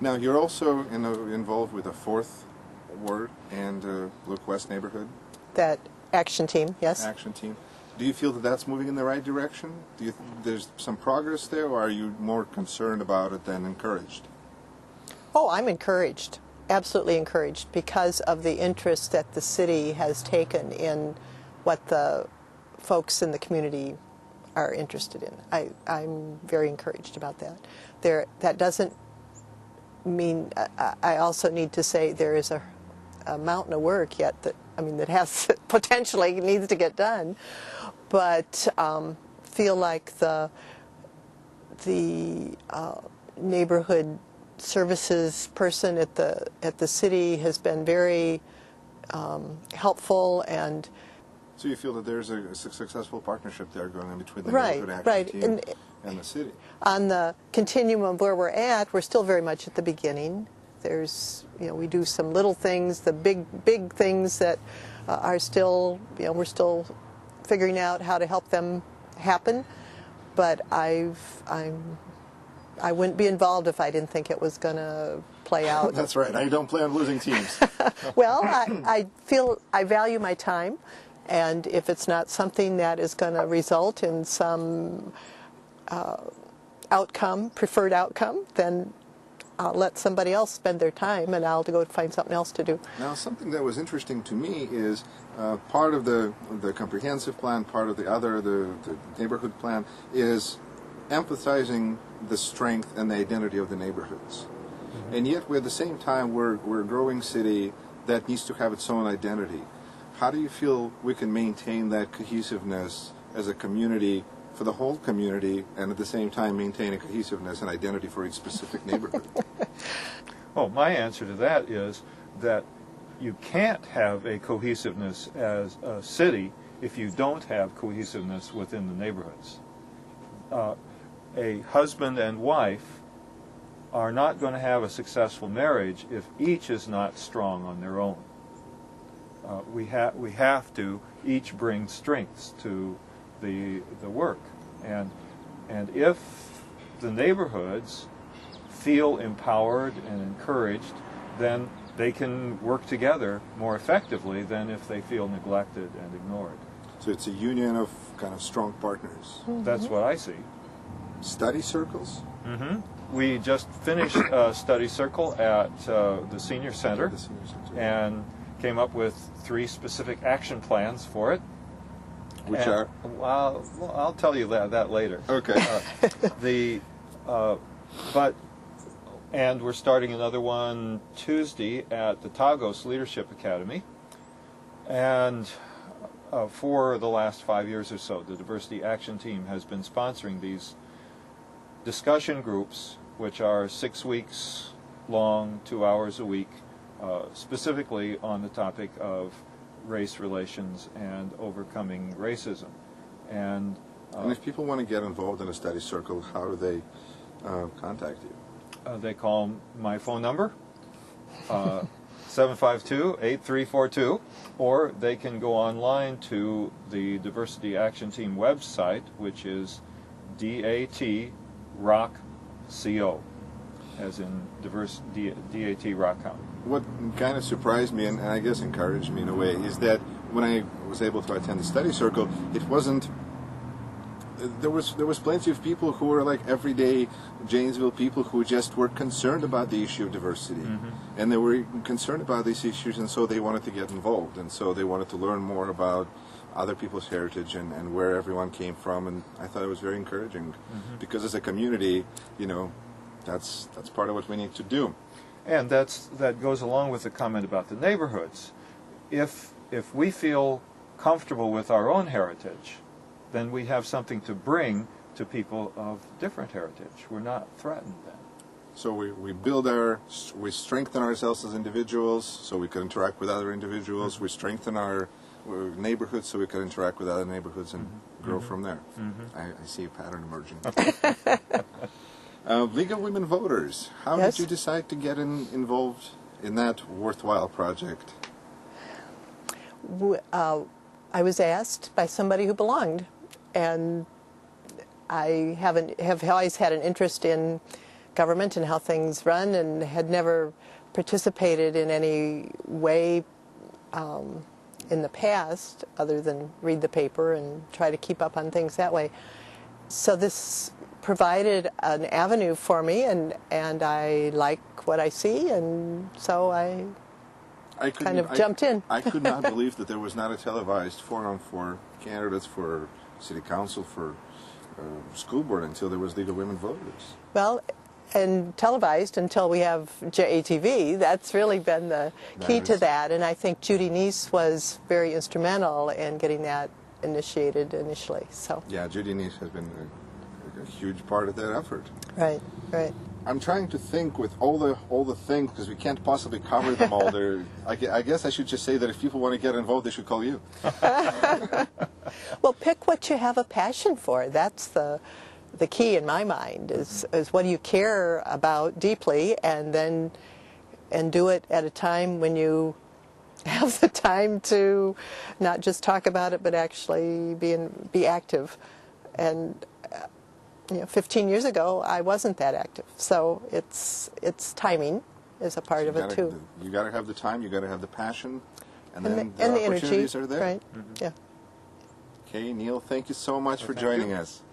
Now, you're also involved with the 4th Ward and Luke West neighborhood? That action team, yes. Action team. Do you feel that that's moving in the right direction? Do you there's some progress there, or are you more concerned about it than encouraged? Oh, I'm encouraged, absolutely encouraged, because of the interest that the city has taken in what the folks in the community are interested in. I'm very encouraged about that. That doesn't mean, I also need to say there is a mountain of work yet that has potentially needs to get done, but feel like the neighborhood services person at the city has been very helpful. And so you feel that there's a successful partnership there going on between the right, neighborhood action right. team and the city. On the continuum of where we're at, we're still very much at the beginning. There's, we do some little things, the big things that are still, we're still figuring out how to help them happen. But I wouldn't be involved if I didn't think it was going to play out. That's right. I don't play on losing teams. Well, I feel I value my time, and if it's not something that is going to result in some preferred outcome, then I'll let somebody else spend their time, and I'll go find something else to do. Now, something that was interesting to me is part of the comprehensive plan, part of the neighborhood plan is emphasizing the strength and the identity of the neighborhoods. Mm-hmm. And yet, at the same time, we're a growing city that needs to have its own identity. How do you feel we can maintain that cohesiveness as a community for the whole community, and at the same time maintain a cohesiveness and identity for each specific neighborhood? Well, my answer to that is that you can't have a cohesiveness as a city if you don't have cohesiveness within the neighborhoods. A husband and wife are not going to have a successful marriage if each is not strong on their own. We have to each bring strengths to the work, and if the neighborhoods feel empowered and encouraged, then they can work together more effectively than if they feel neglected and ignored. So it's a union of kind of strong partners. Mm-hmm. That's what I see. Study circles? Mm-hmm. We just finished a study circle at the Senior Center, and came up with 3 specific action plans for it. Which are? Well, I'll tell you that later. Okay. And we're starting another one Tuesday at the Tagos Leadership Academy. And for the last 5 years or so, the Diversity Action Team has been sponsoring these discussion groups, which are 6 weeks long, 2 hours a week, specifically on the topic of race relations and overcoming racism. And if people want to get involved in a study circle, how do they contact you? They call my phone number, 752-8342, or they can go online to the Diversity Action Team website, which is DAT-ROCK-CO, as in DAT-ROCK-COM. What kind of surprised me, and I guess encouraged me in a way, is that when I was able to attend the study circle, it wasn't. There was plenty of people who were like everyday Janesville people who just were concerned about the issue of diversity, mm-hmm. and they were concerned about these issues, and so they wanted to get involved, and so they wanted to learn more about other people's heritage and where everyone came from, and I thought it was very encouraging, mm-hmm. because as a community, that's part of what we need to do. And that goes along with the comment about the neighborhoods. If we feel comfortable with our own heritage, then we have something to bring to people of different heritage. We're not threatened then. So we strengthen ourselves as individuals so we can interact with other individuals. Mm-hmm. We strengthen our neighborhoods so we can interact with other neighborhoods and mm-hmm. grow mm-hmm. from there. Mm-hmm. I see a pattern emerging. League of Women Voters, how yes. did you decide to get involved in that worthwhile project? I was asked by somebody who belonged, and I have always had an interest in government and how things run, and had never participated in any way in the past other than read the paper and try to keep up on things that way. So this provided an avenue for me, and I like what I see, and so I kind of jumped in. I could not believe that there was not a televised forum for candidates for city council, for school board, until there was League of Women Voters. Well, and televised until we have JATV. That's really been the key to that, and I think Judy Neese was very instrumental in getting that initiated initially. So yeah, Judy Neese has been a huge part of that effort. Right, right. I'm trying to think with all the things, because we can't possibly cover them all. I guess I should just say that if people want to get involved, they should call you. Well, pick what you have a passion for. That's the key in my mind, is what do you care about deeply, and do it at a time when you have the time to not just talk about it, but actually be active. And 15 years ago, I wasn't that active, so it's timing is a part of it too. You got to have the time, you got to have the passion, and then the energy opportunities are there. Right? Yeah. Okay, Neil, thank you so much for joining us.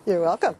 You're welcome.